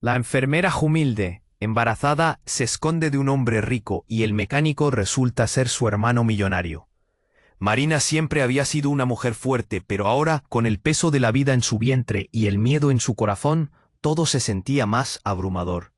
La enfermera humilde, embarazada, se esconde de un hombre rico y el mecánico resulta ser su hermano millonario. Marina siempre había sido una mujer fuerte, pero ahora, con el peso de la vida en su vientre y el miedo en su corazón, todo se sentía más abrumador.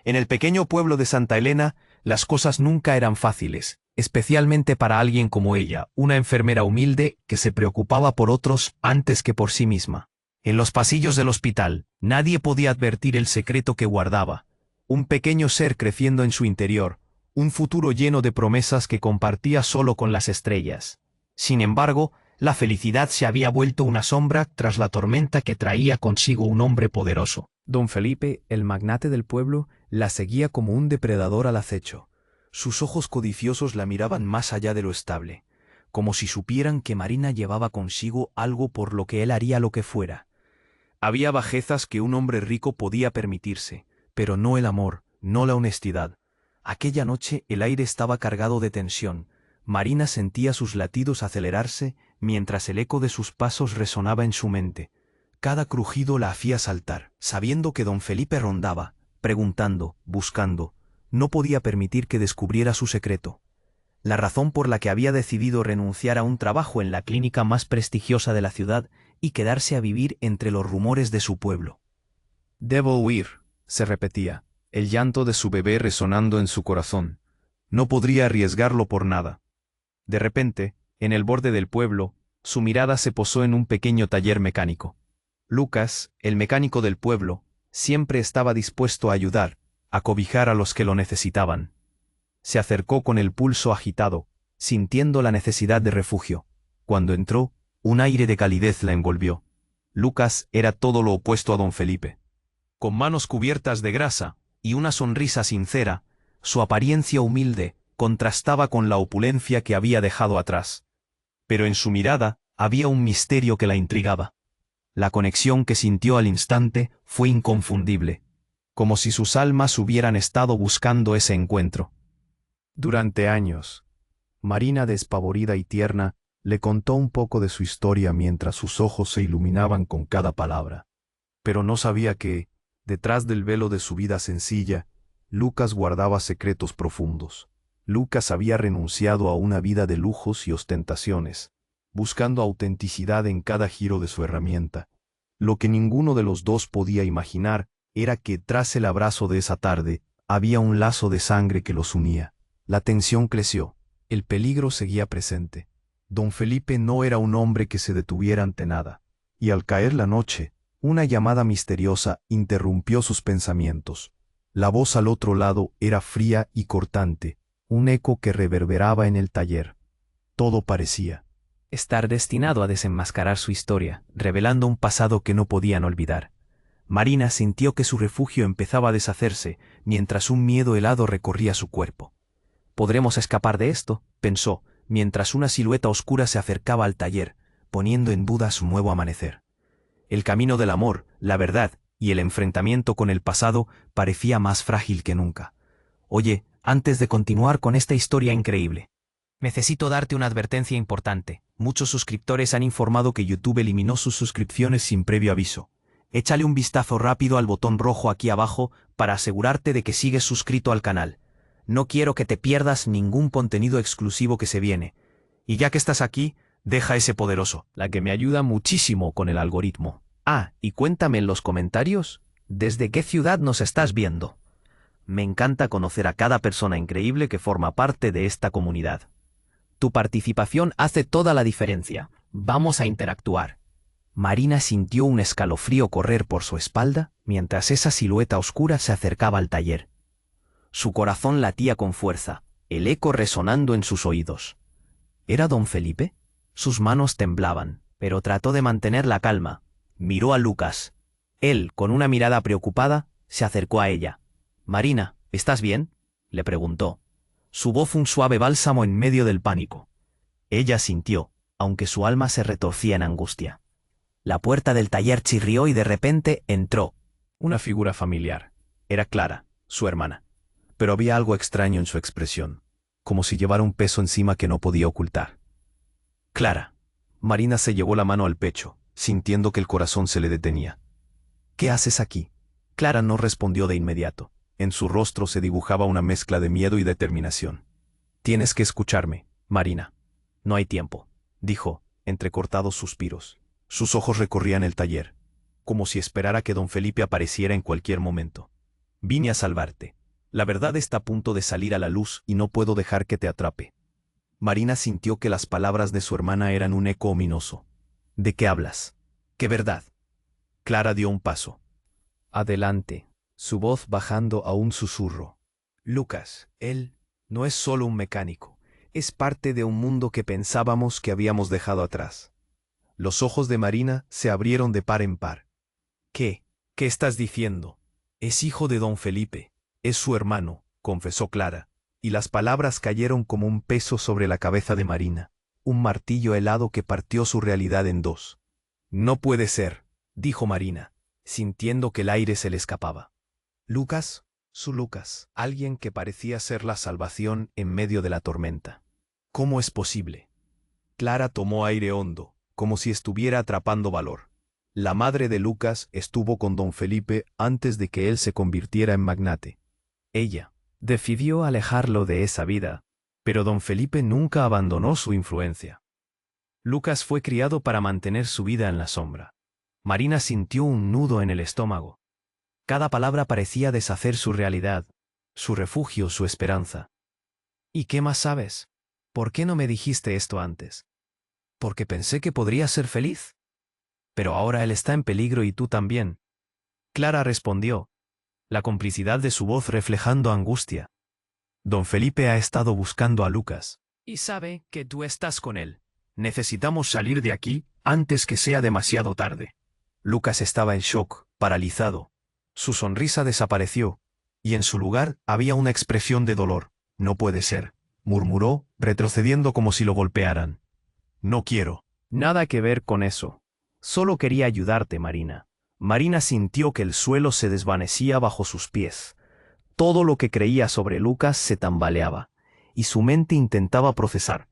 En el pequeño pueblo de Santa Elena, las cosas nunca eran fáciles, especialmente para alguien como ella, una enfermera humilde que se preocupaba por otros antes que por sí misma. En los pasillos del hospital, nadie podía advertir el secreto que guardaba. Un pequeño ser creciendo en su interior, un futuro lleno de promesas que compartía solo con las estrellas. Sin embargo, la felicidad se había vuelto una sombra tras la tormenta que traía consigo un hombre poderoso. Don Felipe, el magnate del pueblo, la seguía como un depredador al acecho. Sus ojos codiciosos la miraban más allá de lo estable, como si supieran que Marina llevaba consigo algo por lo que él haría lo que fuera. Había bajezas que un hombre rico podía permitirse, pero no el amor, no la honestidad. Aquella noche el aire estaba cargado de tensión. Marina sentía sus latidos acelerarse mientras el eco de sus pasos resonaba en su mente. Cada crujido la hacía saltar, sabiendo que don Felipe rondaba, preguntando, buscando. No podía permitir que descubriera su secreto. La razón por la que había decidido renunciar a un trabajo en la clínica más prestigiosa de la ciudad y quedarse a vivir entre los rumores de su pueblo. Debo huir, se repetía, el llanto de su bebé resonando en su corazón. No podría arriesgarlo por nada. De repente, en el borde del pueblo, su mirada se posó en un pequeño taller mecánico. Lucas, el mecánico del pueblo, siempre estaba dispuesto a ayudar, a cobijar a los que lo necesitaban. Se acercó con el pulso agitado, sintiendo la necesidad de refugio. Cuando entró, un aire de calidez la envolvió. Lucas era todo lo opuesto a don Felipe. Con manos cubiertas de grasa y una sonrisa sincera, su apariencia humilde contrastaba con la opulencia que había dejado atrás. Pero en su mirada había un misterio que la intrigaba. La conexión que sintió al instante fue inconfundible, como si sus almas hubieran estado buscando ese encuentro. Durante años, Marina, despavorida y tierna, le contó un poco de su historia mientras sus ojos se iluminaban con cada palabra. Pero no sabía que, detrás del velo de su vida sencilla, Lucas guardaba secretos profundos. Lucas había renunciado a una vida de lujos y ostentaciones, buscando autenticidad en cada giro de su herramienta. Lo que ninguno de los dos podía imaginar era que tras el abrazo de esa tarde había un lazo de sangre que los unía. La tensión creció, el peligro seguía presente. Don Felipe no era un hombre que se detuviera ante nada, y al caer la noche, una llamada misteriosa interrumpió sus pensamientos. La voz al otro lado era fría y cortante, un eco que reverberaba en el taller. Todo parecía estar destinado a desenmascarar su historia, revelando un pasado que no podían olvidar. Marina sintió que su refugio empezaba a deshacerse, mientras un miedo helado recorría su cuerpo. «¿Podremos escapar de esto?», pensó, mientras una silueta oscura se acercaba al taller, poniendo en duda su nuevo amanecer. El camino del amor, la verdad y el enfrentamiento con el pasado parecía más frágil que nunca. «Oye, antes de continuar con esta historia increíble, necesito darte una advertencia importante. Muchos suscriptores han informado que YouTube eliminó sus suscripciones sin previo aviso. Échale un vistazo rápido al botón rojo aquí abajo para asegurarte de que sigues suscrito al canal. No quiero que te pierdas ningún contenido exclusivo que se viene. Y ya que estás aquí, deja ese poderoso, la que me ayuda muchísimo con el algoritmo. Ah, y cuéntame en los comentarios, ¿desde qué ciudad nos estás viendo? Me encanta conocer a cada persona increíble que forma parte de esta comunidad. Tu participación hace toda la diferencia. Vamos a interactuar». Marina sintió un escalofrío correr por su espalda mientras esa silueta oscura se acercaba al taller. Su corazón latía con fuerza, el eco resonando en sus oídos. ¿Era don Felipe? Sus manos temblaban, pero trató de mantener la calma. Miró a Lucas. Él, con una mirada preocupada, se acercó a ella. «Marina, ¿estás bien?», le preguntó. Su voz un suave bálsamo en medio del pánico. Ella sintió, aunque su alma se retorcía en angustia. La puerta del taller chirrió y de repente entró una figura familiar. Era Clara, su hermana. Pero había algo extraño en su expresión, como si llevara un peso encima que no podía ocultar. «Clara». Marina se llevó la mano al pecho, sintiendo que el corazón se le detenía. «¿Qué haces aquí?». Clara no respondió de inmediato. En su rostro se dibujaba una mezcla de miedo y determinación. Tienes que escucharme, Marina. No hay tiempo, dijo, entre cortados suspiros. Sus ojos recorrían el taller, como si esperara que don Felipe apareciera en cualquier momento. Vine a salvarte. La verdad está a punto de salir a la luz y no puedo dejar que te atrape. Marina sintió que las palabras de su hermana eran un eco ominoso. ¿De qué hablas? ¿Qué verdad? Clara dio un paso. Adelante, su voz bajando a un susurro. Lucas, él no es solo un mecánico, es parte de un mundo que pensábamos que habíamos dejado atrás. Los ojos de Marina se abrieron de par en par. ¿Qué? ¿Qué estás diciendo? Es hijo de don Felipe, es su hermano, confesó Clara, y las palabras cayeron como un peso sobre la cabeza de Marina, un martillo helado que partió su realidad en dos. No puede ser, dijo Marina, sintiendo que el aire se le escapaba. Lucas, su Lucas, alguien que parecía ser la salvación en medio de la tormenta. ¿Cómo es posible? Clara tomó aire hondo, como si estuviera atrapando valor. La madre de Lucas estuvo con don Felipe antes de que él se convirtiera en magnate. Ella decidió alejarlo de esa vida, pero don Felipe nunca abandonó su influencia. Lucas fue criado para mantener su vida en la sombra. Marina sintió un nudo en el estómago. Cada palabra parecía deshacer su realidad, su refugio, su esperanza. ¿Y qué más sabes? ¿Por qué no me dijiste esto antes? Porque pensé que podría ser feliz. Pero ahora él está en peligro y tú también. Clara respondió, la complicidad de su voz reflejando angustia. Don Felipe ha estado buscando a Lucas. Y sabe que tú estás con él. Necesitamos salir de aquí antes que sea demasiado tarde. Lucas estaba en shock, paralizado. Su sonrisa desapareció, y en su lugar había una expresión de dolor. No puede ser, murmuró, retrocediendo como si lo golpearan. No quiero. Nada que ver con eso. Solo quería ayudarte, Marina. Marina sintió que el suelo se desvanecía bajo sus pies. Todo lo que creía sobre Lucas se tambaleaba, y su mente intentaba procesar.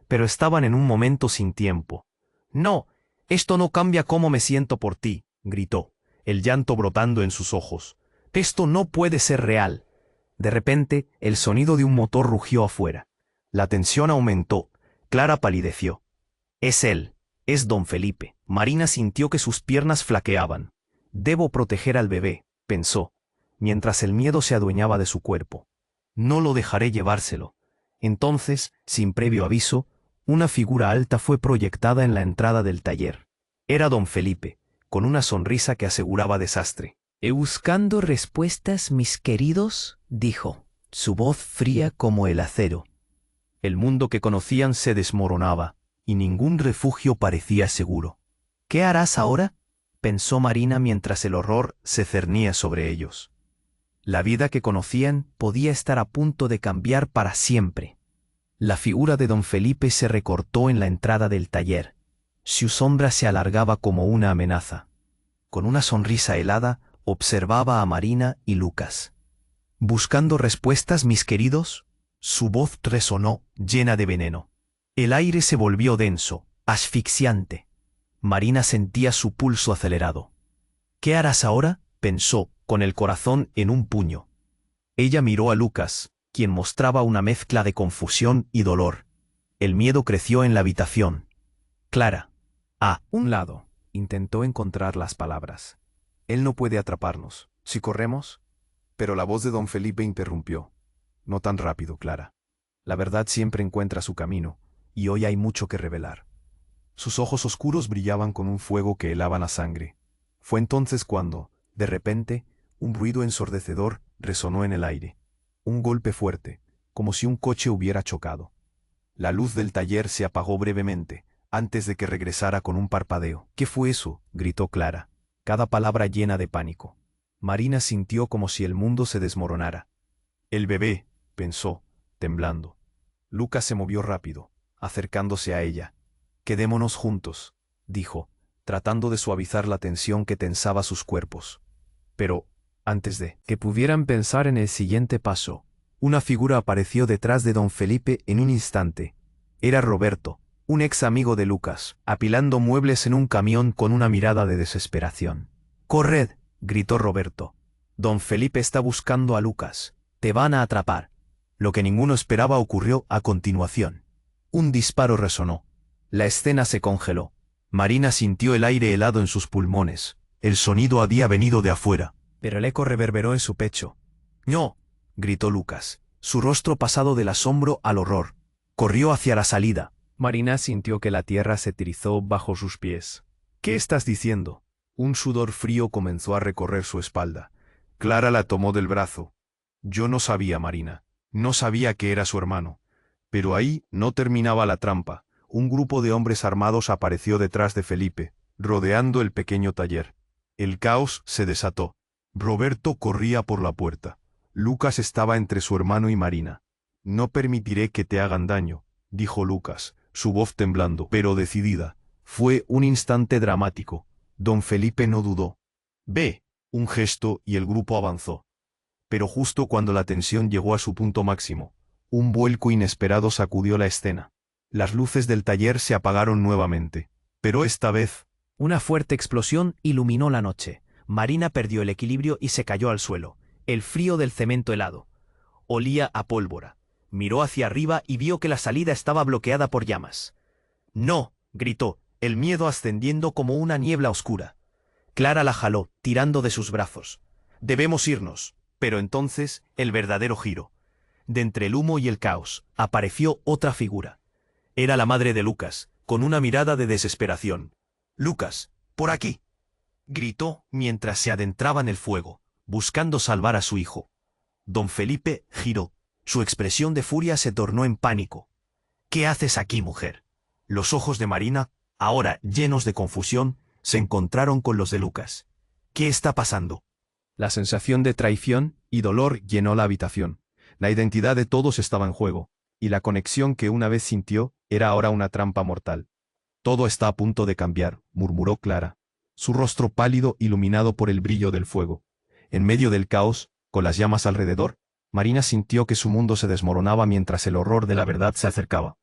Pero estaban en un momento sin tiempo. No, esto no cambia cómo me siento por ti, gritó, el llanto brotando en sus ojos. Esto no puede ser real. De repente, el sonido de un motor rugió afuera. La tensión aumentó. Clara palideció. Es él. Es don Felipe. Marina sintió que sus piernas flaqueaban. Debo proteger al bebé, pensó, mientras el miedo se adueñaba de su cuerpo. No lo dejaré llevárselo. Entonces, sin previo aviso, una figura alta fue proyectada en la entrada del taller. Era don Felipe, con una sonrisa que aseguraba desastre. Buscando respuestas, mis queridos, dijo, su voz fría como el acero. El mundo que conocían se desmoronaba, y ningún refugio parecía seguro. ¿Qué harás ahora?, pensó Marina mientras el horror se cernía sobre ellos. La vida que conocían podía estar a punto de cambiar para siempre. La figura de don Felipe se recortó en la entrada del taller. Su sombra se alargaba como una amenaza. Con una sonrisa helada, observaba a Marina y Lucas. ¿Buscando respuestas, mis queridos? Su voz resonó, llena de veneno. El aire se volvió denso, asfixiante. Marina sentía su pulso acelerado. ¿Qué harás ahora?, pensó, con el corazón en un puño. Ella miró a Lucas, quien mostraba una mezcla de confusión y dolor. El miedo creció en la habitación. Clara. A un lado, intentó encontrar las palabras. Él no puede atraparnos. ¿Si corremos? Pero la voz de don Felipe interrumpió. No tan rápido, Clara. La verdad siempre encuentra su camino, y hoy hay mucho que revelar. Sus ojos oscuros brillaban con un fuego que helaba la sangre. Fue entonces cuando, de repente, un ruido ensordecedor resonó en el aire. Un golpe fuerte, como si un coche hubiera chocado. La luz del taller se apagó brevemente, antes de que regresara con un parpadeo. ¿Qué fue eso?, gritó Clara, cada palabra llena de pánico. Marina sintió como si el mundo se desmoronara. El bebé, pensó, temblando. Lucas se movió rápido, acercándose a ella. Quedémonos juntos, dijo, tratando de suavizar la tensión que tensaba sus cuerpos. Pero, antes de que pudieran pensar en el siguiente paso, una figura apareció detrás de don Felipe en un instante. Era Roberto, un ex amigo de Lucas, apilando muebles en un camión con una mirada de desesperación. «¡Corred!», gritó Roberto. Don Felipe está buscando a Lucas. Te van a atrapar. Lo que ninguno esperaba ocurrió a continuación. Un disparo resonó. La escena se congeló. Marina sintió el aire helado en sus pulmones. El sonido había venido de afuera, pero el eco reverberó en su pecho. ¡No! Gritó Lucas, su rostro pasado del asombro al horror. Corrió hacia la salida. Marina sintió que la tierra se trizó bajo sus pies. ¿Qué estás diciendo? Un sudor frío comenzó a recorrer su espalda. Clara la tomó del brazo. Yo no sabía, Marina. No sabía que era su hermano. Pero ahí no terminaba la trampa. Un grupo de hombres armados apareció detrás de Felipe, rodeando el pequeño taller. El caos se desató. Roberto corría por la puerta. Lucas estaba entre su hermano y Marina. No permitiré que te hagan daño, dijo Lucas, su voz temblando, pero decidida. Fue un instante dramático. Don Felipe no dudó. Ve, un gesto y el grupo avanzó. Pero justo cuando la tensión llegó a su punto máximo, un vuelco inesperado sacudió la escena. Las luces del taller se apagaron nuevamente. Pero esta vez, una fuerte explosión iluminó la noche. Marina perdió el equilibrio y se cayó al suelo. El frío del cemento helado. Olía a pólvora. Miró hacia arriba y vio que la salida estaba bloqueada por llamas. ¡No! Gritó, el miedo ascendiendo como una niebla oscura. Clara la jaló, tirando de sus brazos. Debemos irnos. Pero entonces, el verdadero giro. De entre el humo y el caos, apareció otra figura. Era la madre de Lucas, con una mirada de desesperación. «Lucas, por aquí», gritó mientras se adentraba en el fuego, buscando salvar a su hijo. Don Felipe giró. Su expresión de furia se tornó en pánico. «¿Qué haces aquí, mujer?» Los ojos de Marina, ahora llenos de confusión, se encontraron con los de Lucas. «¿Qué está pasando?» La sensación de traición y dolor llenó la habitación. La identidad de todos estaba en juego, y la conexión que una vez sintió era ahora una trampa mortal. «Todo está a punto de cambiar», murmuró Clara, su rostro pálido iluminado por el brillo del fuego. En medio del caos, con las llamas alrededor, Marina sintió que su mundo se desmoronaba mientras el horror de la verdad se acercaba.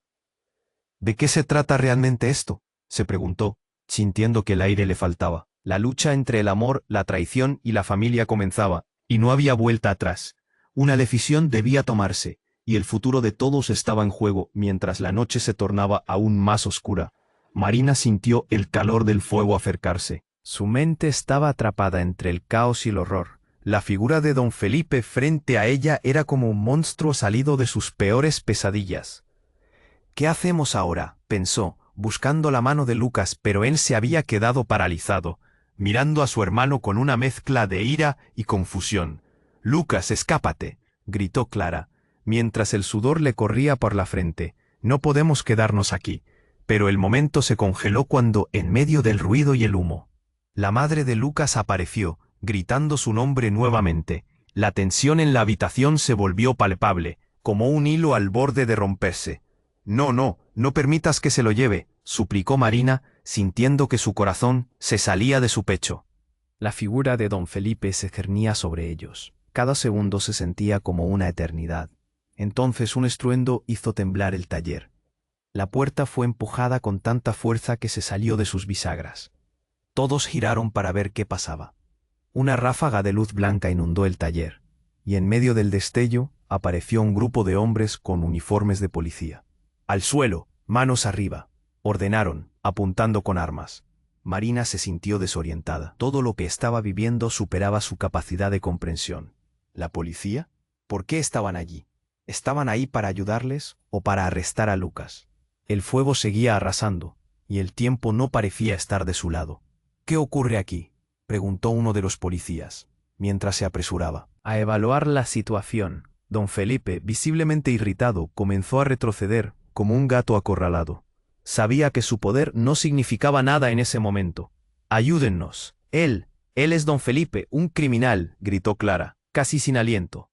«¿De qué se trata realmente esto?», se preguntó, sintiendo que el aire le faltaba. La lucha entre el amor, la traición y la familia comenzaba, y no había vuelta atrás. Una decisión debía tomarse, y el futuro de todos estaba en juego mientras la noche se tornaba aún más oscura. Marina sintió el calor del fuego acercarse. Su mente estaba atrapada entre el caos y el horror. La figura de don Felipe frente a ella era como un monstruo salido de sus peores pesadillas. «¿Qué hacemos ahora?», pensó, buscando la mano de Lucas, pero él se había quedado paralizado, mirando a su hermano con una mezcla de ira y confusión. «Lucas, escápate», gritó Clara, mientras el sudor le corría por la frente. «No podemos quedarnos aquí». Pero el momento se congeló cuando, en medio del ruido y el humo, la madre de Lucas apareció, gritando su nombre nuevamente. La tensión en la habitación se volvió palpable, como un hilo al borde de romperse. «No, no, no permitas que se lo lleve», suplicó Marina, sintiendo que su corazón se salía de su pecho. La figura de don Felipe se cernía sobre ellos. Cada segundo se sentía como una eternidad. Entonces un estruendo hizo temblar el taller. La puerta fue empujada con tanta fuerza que se salió de sus bisagras. Todos giraron para ver qué pasaba. Una ráfaga de luz blanca inundó el taller, y en medio del destello apareció un grupo de hombres con uniformes de policía. «Al suelo, manos arriba», ordenaron, apuntando con armas. Marina se sintió desorientada. Todo lo que estaba viviendo superaba su capacidad de comprensión. ¿La policía? ¿Por qué estaban allí? ¿Estaban ahí para ayudarles o para arrestar a Lucas? El fuego seguía arrasando, y el tiempo no parecía estar de su lado. «¿Qué ocurre aquí?», preguntó uno de los policías, mientras se apresuraba a evaluar la situación. Don Felipe, visiblemente irritado, comenzó a retroceder como un gato acorralado. Sabía que su poder no significaba nada en ese momento. «Ayúdennos. Él es don Felipe, un criminal», gritó Clara, casi sin aliento.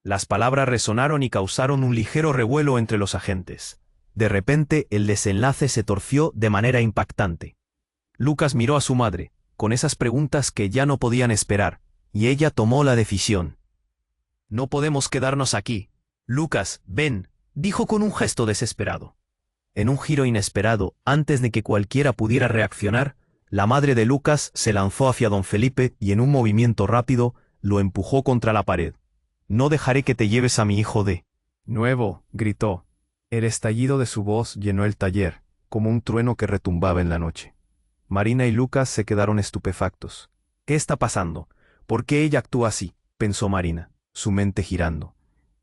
Las palabras resonaron y causaron un ligero revuelo entre los agentes. De repente, el desenlace se torció de manera impactante. Lucas miró a su madre, con esas preguntas que ya no podían esperar, y ella tomó la decisión. «No podemos quedarnos aquí. Lucas, ven», dijo con un gesto desesperado. En un giro inesperado, antes de que cualquiera pudiera reaccionar, la madre de Lucas se lanzó hacia don Felipe y en un movimiento rápido, lo empujó contra la pared. «No dejaré que te lleves a mi hijo de nuevo», gritó. El estallido de su voz llenó el taller, como un trueno que retumbaba en la noche. Marina y Lucas se quedaron estupefactos. «¿Qué está pasando? ¿Por qué ella actúa así?», pensó Marina, su mente girando.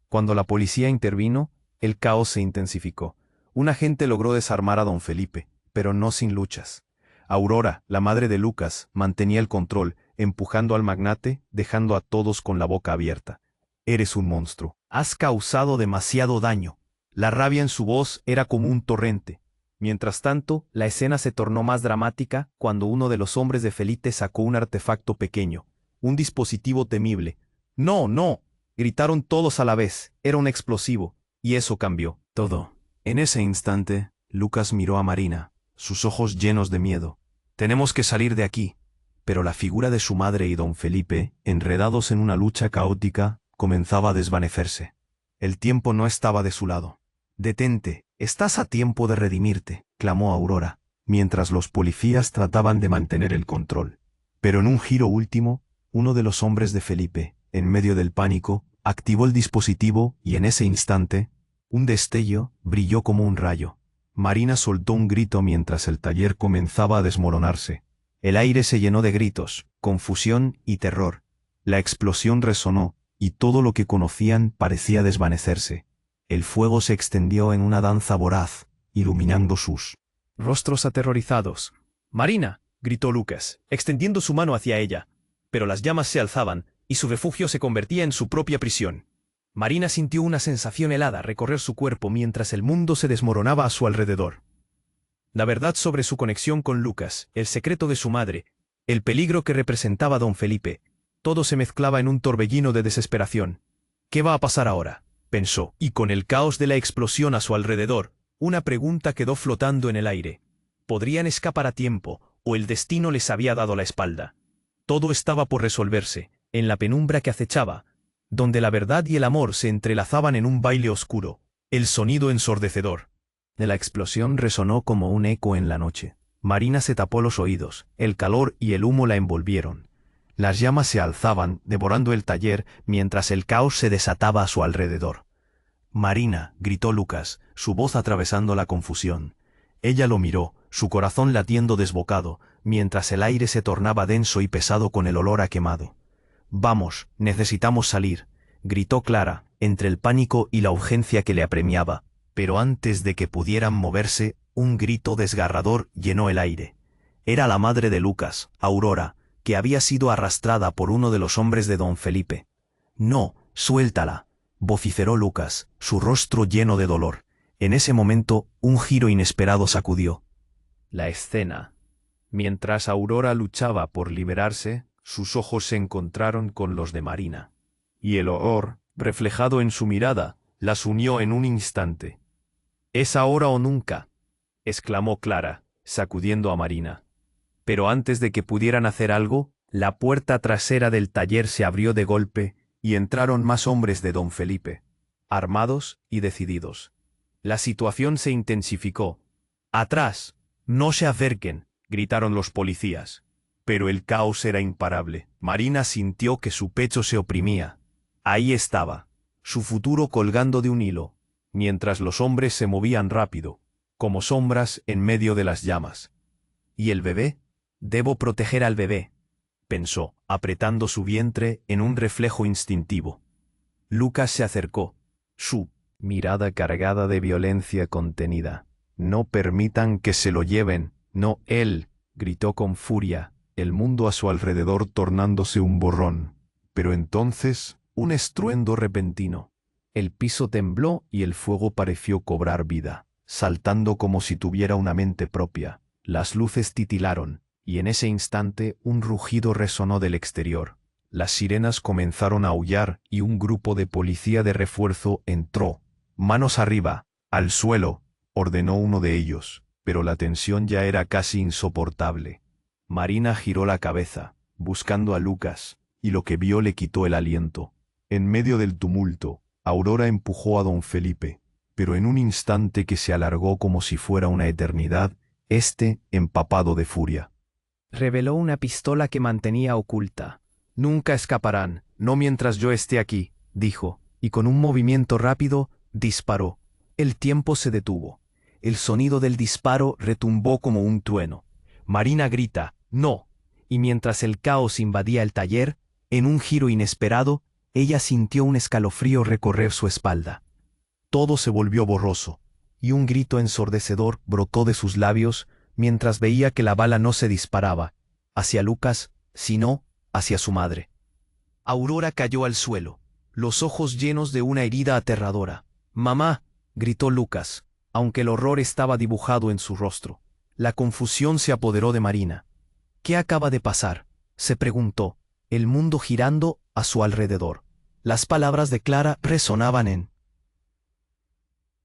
Cuando la policía intervino, el caos se intensificó. Un agente logró desarmar a don Felipe, pero no sin luchas. Aurora, la madre de Lucas, mantenía el control, empujando al magnate, dejando a todos con la boca abierta. «Eres un monstruo. Has causado demasiado daño». La rabia en su voz era como un torrente. Mientras tanto, la escena se tornó más dramática cuando uno de los hombres de Felipe sacó un artefacto pequeño, un dispositivo temible. «¡No, no!», gritaron todos a la vez. Era un explosivo, y eso cambió todo. En ese instante, Lucas miró a Marina, sus ojos llenos de miedo. «Tenemos que salir de aquí». Pero la figura de su madre y don Felipe, enredados en una lucha caótica, comenzaba a desvanecerse. El tiempo no estaba de su lado. «Detente, estás a tiempo de redimirte», clamó Aurora, mientras los policías trataban de mantener el control. Pero en un giro último, uno de los hombres de Felipe, en medio del pánico, activó el dispositivo y en ese instante, un destello brilló como un rayo. Marina soltó un grito mientras el taller comenzaba a desmoronarse. El aire se llenó de gritos, confusión y terror. La explosión resonó, y todo lo que conocían parecía desvanecerse. El fuego se extendió en una danza voraz, iluminando sus rostros aterrorizados. «Marina», gritó Lucas, extendiendo su mano hacia ella. Pero las llamas se alzaban, y su refugio se convertía en su propia prisión. Marina sintió una sensación helada recorrer su cuerpo mientras el mundo se desmoronaba a su alrededor. La verdad sobre su conexión con Lucas, el secreto de su madre, el peligro que representaba don Felipe, todo se mezclaba en un torbellino de desesperación. «¿Qué va a pasar ahora?», pensó, y con el caos de la explosión a su alrededor, una pregunta quedó flotando en el aire. ¿Podrían escapar a tiempo, o el destino les había dado la espalda? Todo estaba por resolverse, en la penumbra que acechaba, donde la verdad y el amor se entrelazaban en un baile oscuro, el sonido ensordecedor de la explosión resonó como un eco en la noche. Marina se tapó los oídos, el calor y el humo la envolvieron. Las llamas se alzaban, devorando el taller, mientras el caos se desataba a su alrededor. «Marina», gritó Lucas, su voz atravesando la confusión. Ella lo miró, su corazón latiendo desbocado, mientras el aire se tornaba denso y pesado con el olor a quemado. «Vamos, necesitamos salir», gritó Clara, entre el pánico y la urgencia que le apremiaba. Pero antes de que pudieran moverse, un grito desgarrador llenó el aire. Era la madre de Lucas, Aurora, que había sido arrastrada por uno de los hombres de don Felipe. «No, suéltala», vociferó Lucas, su rostro lleno de dolor. En ese momento, un giro inesperado sacudió la escena. Mientras Aurora luchaba por liberarse, sus ojos se encontraron con los de Marina. Y el horror, reflejado en su mirada, las unió en un instante. «Es ahora o nunca», exclamó Clara, sacudiendo a Marina. Pero antes de que pudieran hacer algo, la puerta trasera del taller se abrió de golpe y entraron más hombres de don Felipe, armados y decididos. La situación se intensificó. «¡Atrás! ¡No se acerquen!», gritaron los policías. Pero el caos era imparable. Marina sintió que su pecho se oprimía. Ahí estaba, su futuro colgando de un hilo, mientras los hombres se movían rápido, como sombras en medio de las llamas. «¿Y el bebé? Debo proteger al bebé», pensó, apretando su vientre en un reflejo instintivo. Lucas se acercó, su mirada cargada de violencia contenida. «No permitan que se lo lleven, no él», gritó con furia, el mundo a su alrededor tornándose un borrón. Pero entonces, un estruendo repentino. El piso tembló y el fuego pareció cobrar vida, saltando como si tuviera una mente propia. Las luces titilaron, y en ese instante un rugido resonó del exterior. Las sirenas comenzaron a aullar y un grupo de policía de refuerzo entró. «Manos arriba, al suelo», ordenó uno de ellos, pero la tensión ya era casi insoportable. Marina giró la cabeza, buscando a Lucas, y lo que vio le quitó el aliento. En medio del tumulto, Aurora empujó a don Felipe, pero en un instante que se alargó como si fuera una eternidad, empapado de furia, reveló una pistola que mantenía oculta. «Nunca escaparán», No mientras yo esté aquí, dijo, y con un movimiento rápido, disparó. El tiempo se detuvo. El sonido del disparo retumbó como un trueno. Marina grita, ¡no! Y mientras el caos invadía el taller, en un giro inesperado, ella sintió un escalofrío recorrer su espalda. Todo se volvió borroso, y un grito ensordecedor brotó de sus labios mientras veía que la bala no se disparaba hacia Lucas, sino hacia su madre. Aurora cayó al suelo, los ojos llenos de una herida aterradora. «¡Mamá!», gritó Lucas, aunque el horror estaba dibujado en su rostro. La confusión se apoderó de Marina. «¿Qué acaba de pasar?», se preguntó, el mundo girando a su alrededor. Las palabras de Clara resonaban en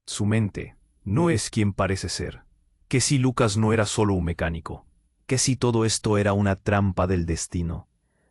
su mente. No es quien parece ser. Que si Lucas no era solo un mecánico. Que si todo esto era una trampa del destino.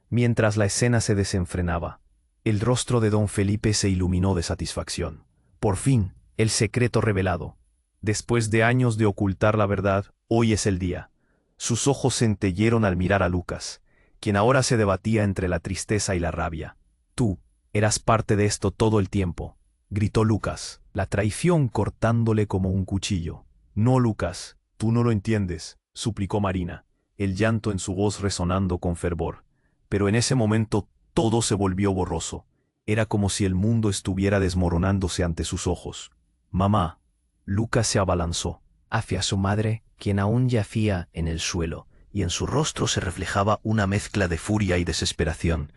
Mientras la escena se desenfrenaba, el rostro de don Felipe se iluminó de satisfacción. Por fin, el secreto revelado. Después de años de ocultar la verdad, hoy es el día. Sus ojos centellearon al mirar a Lucas, quien ahora se debatía entre la tristeza y la rabia. «Tú, eras parte de esto todo el tiempo», gritó Lucas, la traición cortándole como un cuchillo. «No, Lucas, tú no lo entiendes», suplicó Marina, el llanto en su voz resonando con fervor. Pero en ese momento todo se volvió borroso. Era como si el mundo estuviera desmoronándose ante sus ojos. «Mamá». Lucas se abalanzó hacia su madre, quien aún yacía en el suelo, y en su rostro se reflejaba una mezcla de furia y desesperación.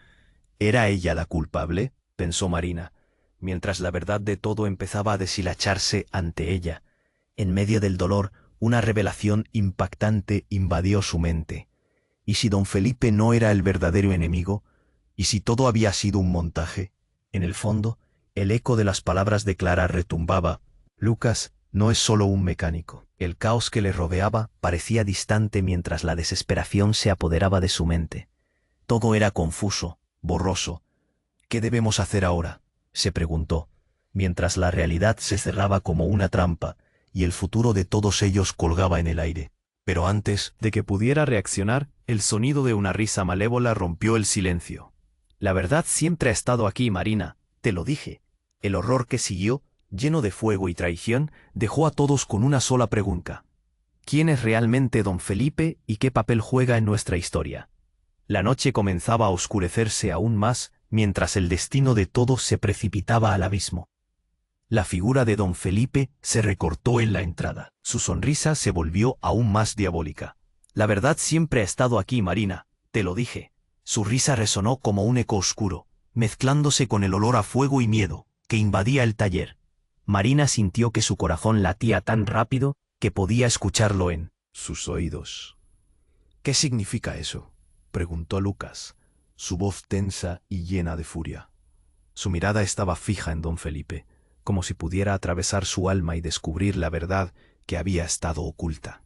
¿Era ella la culpable?, pensó Marina, mientras la verdad de todo empezaba a deshilacharse ante ella. En medio del dolor, una revelación impactante invadió su mente. ¿Y si don Felipe no era el verdadero enemigo? ¿Y si todo había sido un montaje? En el fondo, el eco de las palabras de Clara retumbaba. Lucas no es solo un mecánico. El caos que le rodeaba parecía distante mientras la desesperación se apoderaba de su mente. Todo era confuso, borroso. «¿Qué debemos hacer ahora?», se preguntó, mientras la realidad se cerraba como una trampa y el futuro de todos ellos colgaba en el aire. Pero antes de que pudiera reaccionar, el sonido de una risa malévola rompió el silencio. «La verdad siempre ha estado aquí, Marina, te lo dije». El horror que siguió, lleno de fuego y traición, dejó a todos con una sola pregunta. ¿Quién es realmente don Felipe y qué papel juega en nuestra historia? La noche comenzaba a oscurecerse aún más, mientras el destino de todos se precipitaba al abismo. La figura de don Felipe se recortó en la entrada. Su sonrisa se volvió aún más diabólica. «La verdad siempre ha estado aquí, Marina, te lo dije». Su risa resonó como un eco oscuro, mezclándose con el olor a fuego y miedo que invadía el taller. Marina sintió que su corazón latía tan rápido que podía escucharlo en sus oídos. «¿Qué significa eso?», preguntó Lucas, su voz tensa y llena de furia. Su mirada estaba fija en don Felipe, como si pudiera atravesar su alma y descubrir la verdad que había estado oculta.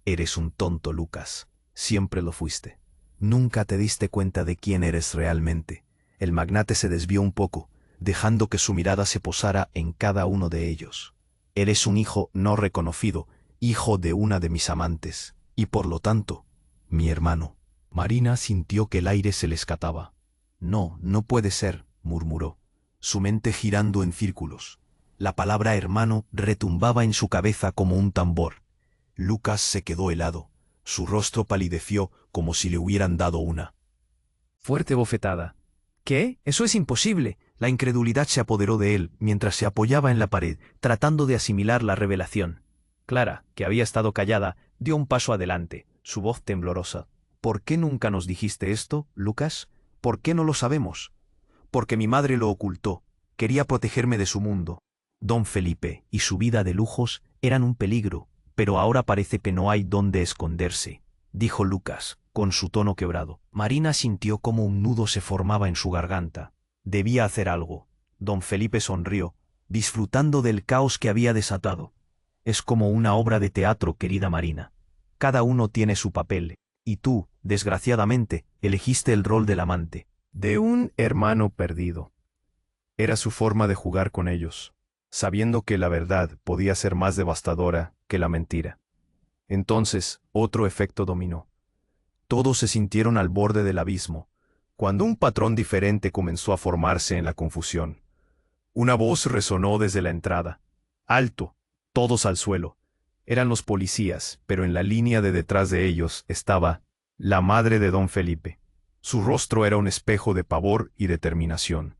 «Eres un tonto, Lucas. Siempre lo fuiste. Nunca te diste cuenta de quién eres realmente». El magnate se desvió un poco, dejando que su mirada se posara en cada uno de ellos. «Eres un hijo no reconocido, hijo de una de mis amantes, y por lo tanto, mi hermano». Marina sintió que el aire se le escapaba. «No, no puede ser», murmuró, su mente girando en círculos. La palabra hermano retumbaba en su cabeza como un tambor. Lucas se quedó helado. Su rostro palideció como si le hubieran dado una fuerte bofetada. «¿Qué? Eso es imposible». La incredulidad se apoderó de él mientras se apoyaba en la pared, tratando de asimilar la revelación. Clara, que había estado callada, dio un paso adelante, su voz temblorosa. «¿Por qué nunca nos dijiste esto, Lucas? ¿Por qué no lo sabemos?». «Porque mi madre lo ocultó. Quería protegerme de su mundo». Don Felipe y su vida de lujos eran un peligro, pero ahora parece que no hay dónde esconderse, dijo Lucas, con su tono quebrado. Marina sintió como un nudo se formaba en su garganta. Debía hacer algo. Don Felipe sonrió, disfrutando del caos que había desatado. «Es como una obra de teatro, querida Marina. Cada uno tiene su papel, y tú, desgraciadamente, elegiste el rol del amante, de un hermano perdido». Era su forma de jugar con ellos, sabiendo que la verdad podía ser más devastadora que la mentira. Entonces, otro efecto dominó. Todos se sintieron al borde del abismo. cuando un patrón diferente comenzó a formarse en la confusión. Una voz resonó desde la entrada. ¡Alto! Todos al suelo. Eran los policías, pero en la línea de detrás de ellos estaba la madre de don Felipe. Su rostro era un espejo de pavor y determinación.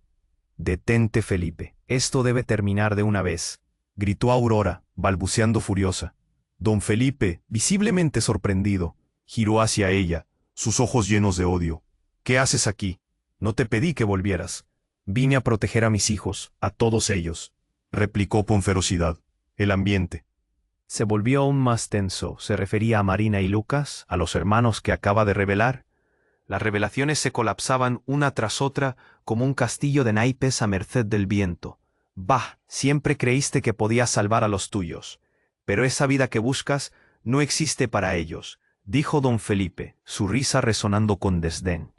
«Detente, Felipe. Esto debe terminar de una vez», gritó Aurora, balbuceando furiosa. Don Felipe, visiblemente sorprendido, giró hacia ella, sus ojos llenos de odio. «¿Qué haces aquí? No te pedí que volvieras. Vine a proteger a mis hijos, a todos ellos», replicó con ferocidad. El ambiente se volvió aún más tenso. Se refería a Marina y Lucas, a los hermanos que acaba de revelar. Las revelaciones se colapsaban una tras otra como un castillo de naipes a merced del viento. «Bah, siempre creíste que podías salvar a los tuyos. Pero esa vida que buscas no existe para ellos», dijo don Felipe, su risa resonando con desdén.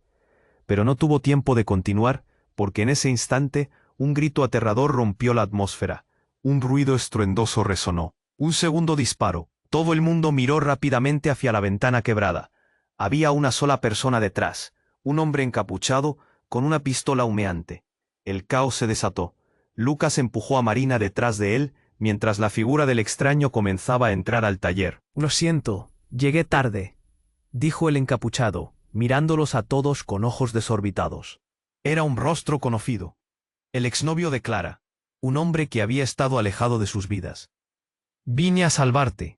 Pero no tuvo tiempo de continuar, porque en ese instante un grito aterrador rompió la atmósfera. Un ruido estruendoso resonó. Un segundo disparo. Todo el mundo miró rápidamente hacia la ventana quebrada. Había una sola persona detrás, un hombre encapuchado con una pistola humeante. El caos se desató. Lucas empujó a Marina detrás de él, mientras la figura del extraño comenzaba a entrar al taller. «Lo siento, llegué tarde», dijo el encapuchado, mirándolos a todos con ojos desorbitados. Era un rostro conocido. El exnovio de Clara, un hombre que había estado alejado de sus vidas. «Vine a salvarte».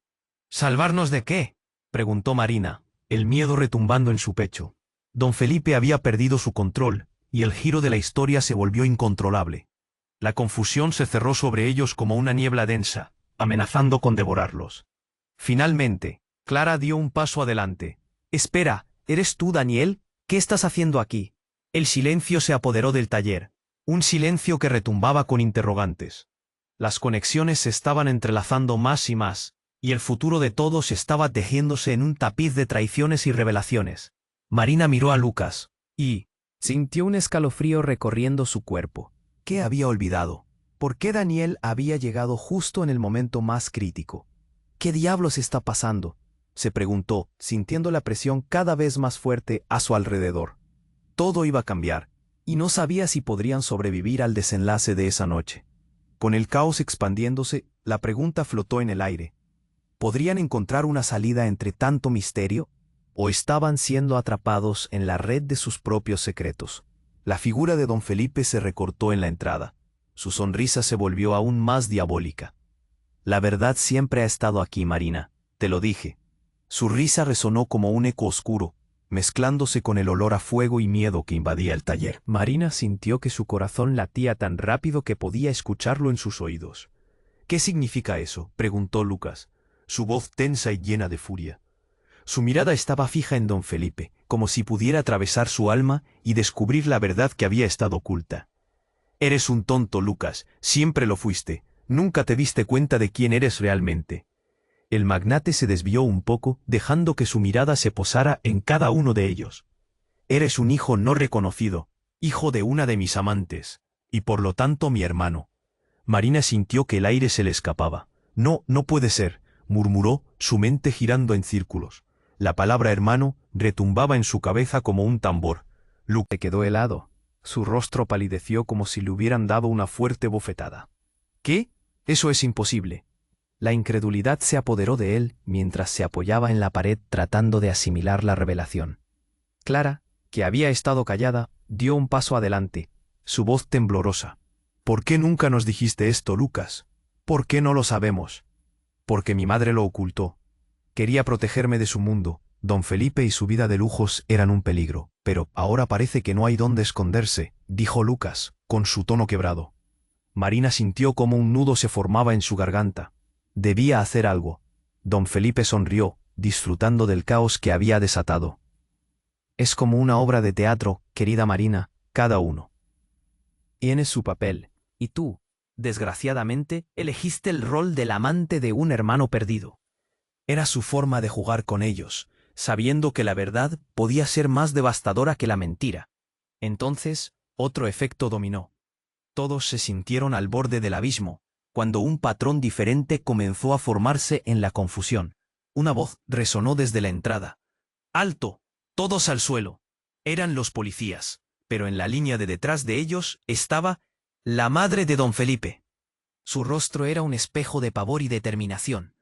«¿Salvarnos de qué?», preguntó Marina, el miedo retumbando en su pecho. Don Felipe había perdido su control, y el giro de la historia se volvió incontrolable. La confusión se cerró sobre ellos como una niebla densa, amenazando con devorarlos. Finalmente, Clara dio un paso adelante. «Espera, ¿eres tú, Daniel? ¿Qué estás haciendo aquí?». El silencio se apoderó del taller, un silencio que retumbaba con interrogantes. Las conexiones se estaban entrelazando más y más, y el futuro de todos estaba tejiéndose en un tapiz de traiciones y revelaciones. Marina miró a Lucas, y sintió un escalofrío recorriendo su cuerpo. ¿Qué había olvidado? ¿Por qué Daniel había llegado justo en el momento más crítico? ¿Qué diablos está pasando?, se preguntó, sintiendo la presión cada vez más fuerte a su alrededor. Todo iba a cambiar, y no sabía si podrían sobrevivir al desenlace de esa noche. Con el caos expandiéndose, la pregunta flotó en el aire. ¿Podrían encontrar una salida entre tanto misterio? ¿O estaban siendo atrapados en la red de sus propios secretos? La figura de don Felipe se recortó en la entrada. Su sonrisa se volvió aún más diabólica. «La verdad siempre ha estado aquí, Marina, te lo dije». Su risa resonó como un eco oscuro, mezclándose con el olor a fuego y miedo que invadía el taller. Marina sintió que su corazón latía tan rápido que podía escucharlo en sus oídos. «¿Qué significa eso?», preguntó Lucas, su voz tensa y llena de furia. Su mirada estaba fija en don Felipe, como si pudiera atravesar su alma y descubrir la verdad que había estado oculta. «Eres un tonto, Lucas, siempre lo fuiste, nunca te diste cuenta de quién eres realmente». El magnate se desvió un poco, dejando que su mirada se posara en cada uno de ellos. «Eres un hijo no reconocido, hijo de una de mis amantes, y por lo tanto mi hermano». Marina sintió que el aire se le escapaba. «No, no puede ser», murmuró, su mente girando en círculos. La palabra hermano retumbaba en su cabeza como un tambor. Luke quedó helado. Su rostro palideció como si le hubieran dado una fuerte bofetada. «¿Qué? Eso es imposible». La incredulidad se apoderó de él mientras se apoyaba en la pared tratando de asimilar la revelación. Clara, que había estado callada, dio un paso adelante, su voz temblorosa. «¿Por qué nunca nos dijiste esto, Lucas? ¿Por qué no lo sabemos?» «Porque mi madre lo ocultó. Quería protegerme de su mundo. Don Felipe y su vida de lujos eran un peligro. Pero ahora parece que no hay dónde esconderse», dijo Lucas, con su tono quebrado. Marina sintió como un nudo se formaba en su garganta. Debía hacer algo. Don Felipe sonrió, disfrutando del caos que había desatado. «Es como una obra de teatro, querida Marina, cada uno tiene su papel, y tú, desgraciadamente, elegiste el rol del amante de un hermano perdido». Era su forma de jugar con ellos, sabiendo que la verdad podía ser más devastadora que la mentira. Entonces, otro efecto dominó. Todos se sintieron al borde del abismo, cuando un patrón diferente comenzó a formarse en la confusión. Una voz resonó desde la entrada. «¡Alto! ¡Todos al suelo!». Eran los policías, pero en la línea de detrás de ellos estaba la madre de don Felipe. Su rostro era un espejo de pavor y determinación.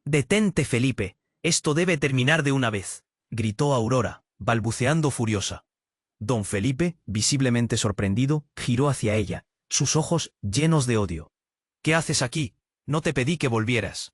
«Detente, Felipe, esto debe terminar de una vez», gritó Aurora, balbuceando furiosa. Don Felipe, visiblemente sorprendido, giró hacia ella, sus ojos llenos de odio. «¿Qué haces aquí? No te pedí que volvieras».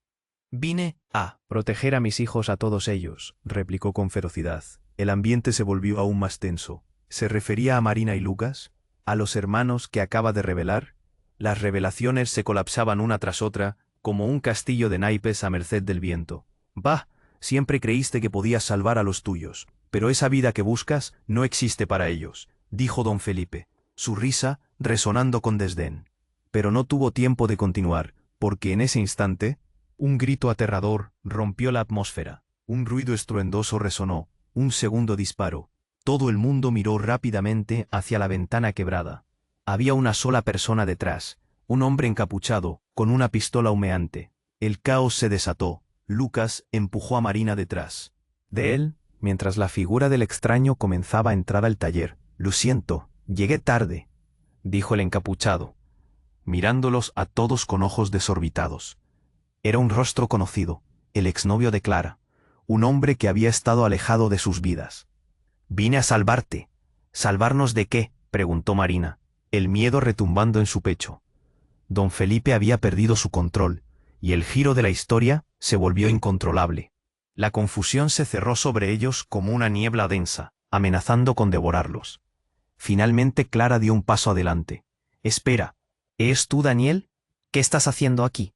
«Vine a proteger a mis hijos a todos ellos», replicó con ferocidad. El ambiente se volvió aún más tenso. ¿Se refería a Marina y Lucas? ¿A los hermanos que acaba de revelar? Las revelaciones se colapsaban una tras otra, como un castillo de naipes a merced del viento. «Bah, siempre creíste que podías salvar a los tuyos, pero esa vida que buscas no existe para ellos», dijo don Felipe, su risa resonando con desdén. Pero no tuvo tiempo de continuar, porque en ese instante, un grito aterrador rompió la atmósfera, un ruido estruendoso resonó, un segundo disparo. Todo el mundo miró rápidamente hacia la ventana quebrada. Había una sola persona detrás, un hombre encapuchado, con una pistola humeante. El caos se desató. Lucas empujó a Marina detrás de él, mientras la figura del extraño comenzaba a entrar al taller. «Lo siento, llegué tarde», dijo el encapuchado, mirándolos a todos con ojos desorbitados. Era un rostro conocido, el exnovio de Clara, un hombre que había estado alejado de sus vidas. «Vine a salvarte». «¿Salvarnos de qué?», preguntó Marina, el miedo retumbando en su pecho. Don Felipe había perdido su control, y el giro de la historia se volvió incontrolable. La confusión se cerró sobre ellos como una niebla densa, amenazando con devorarlos. Finalmente Clara dio un paso adelante. «Espera, ¿es tú Daniel? ¿Qué estás haciendo aquí?».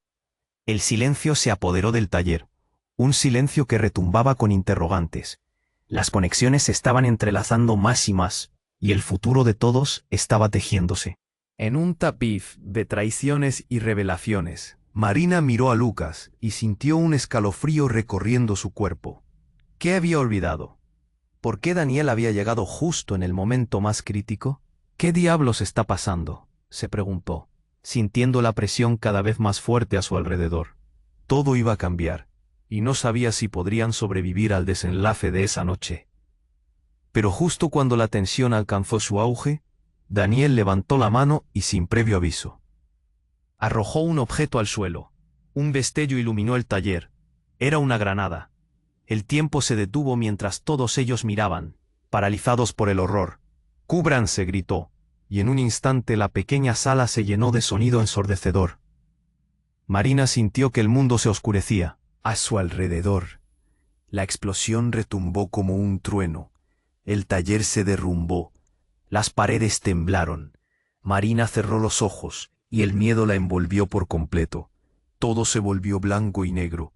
El silencio se apoderó del taller, un silencio que retumbaba con interrogantes. Las conexiones se estaban entrelazando más y más, y el futuro de todos estaba tejiéndose. En un tapiz de traiciones y revelaciones, Marina miró a Lucas y sintió un escalofrío recorriendo su cuerpo. ¿Qué había olvidado? ¿Por qué Daniel había llegado justo en el momento más crítico? «¿Qué diablos está pasando?», se preguntó, sintiendo la presión cada vez más fuerte a su alrededor. Todo iba a cambiar, y no sabía si podrían sobrevivir al desenlace de esa noche. Pero justo cuando la tensión alcanzó su auge, Daniel levantó la mano y sin previo aviso arrojó un objeto al suelo. Un destello iluminó el taller. Era una granada. El tiempo se detuvo mientras todos ellos miraban, paralizados por el horror. «¡Cúbranse!», gritó, y en un instante la pequeña sala se llenó de sonido ensordecedor. Marina sintió que el mundo se oscurecía a su alrededor. La explosión retumbó como un trueno. El taller se derrumbó. Las paredes temblaron. Marina cerró los ojos, y el miedo la envolvió por completo. Todo se volvió blanco y negro.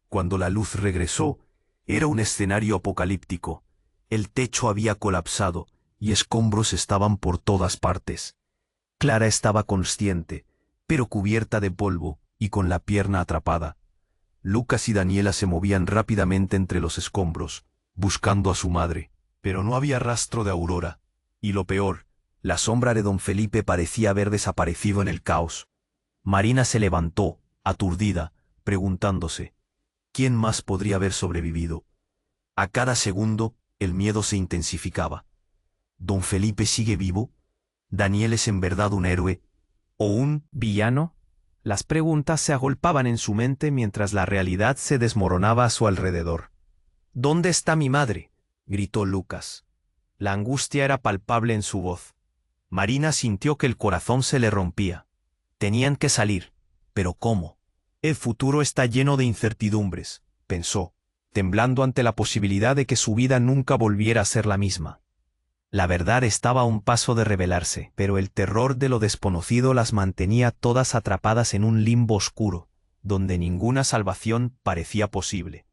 Cuando la luz regresó, era un escenario apocalíptico. El techo había colapsado, y escombros estaban por todas partes. Clara estaba consciente, pero cubierta de polvo, y con la pierna atrapada. Lucas y Daniela se movían rápidamente entre los escombros, buscando a su madre, pero no había rastro de Aurora. Y lo peor, la sombra de don Felipe parecía haber desaparecido en el caos. Marina se levantó, aturdida, preguntándose, ¿quién más podría haber sobrevivido? A cada segundo, el miedo se intensificaba. ¿Don Felipe sigue vivo? ¿Daniel es en verdad un héroe? ¿O un villano? Las preguntas se agolpaban en su mente mientras la realidad se desmoronaba a su alrededor. «¿Dónde está mi madre?», gritó Lucas. La angustia era palpable en su voz. Marina sintió que el corazón se le rompía. Tenían que salir. ¿Pero cómo? «El futuro está lleno de incertidumbres», pensó, temblando ante la posibilidad de que su vida nunca volviera a ser la misma. La verdad estaba a un paso de revelarse, pero el terror de lo desconocido las mantenía todas atrapadas en un limbo oscuro, donde ninguna salvación parecía posible.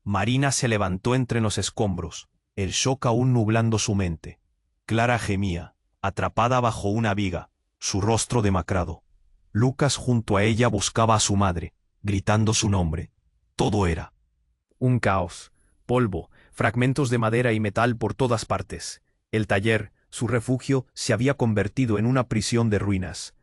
Marina se levantó entre los escombros, el shock aún nublando su mente. Clara gemía, atrapada bajo una viga, su rostro demacrado. Lucas junto a ella buscaba a su madre, gritando su nombre. Todo era un caos, polvo, fragmentos de madera y metal por todas partes. El taller, su refugio, se había convertido en una prisión de ruinas.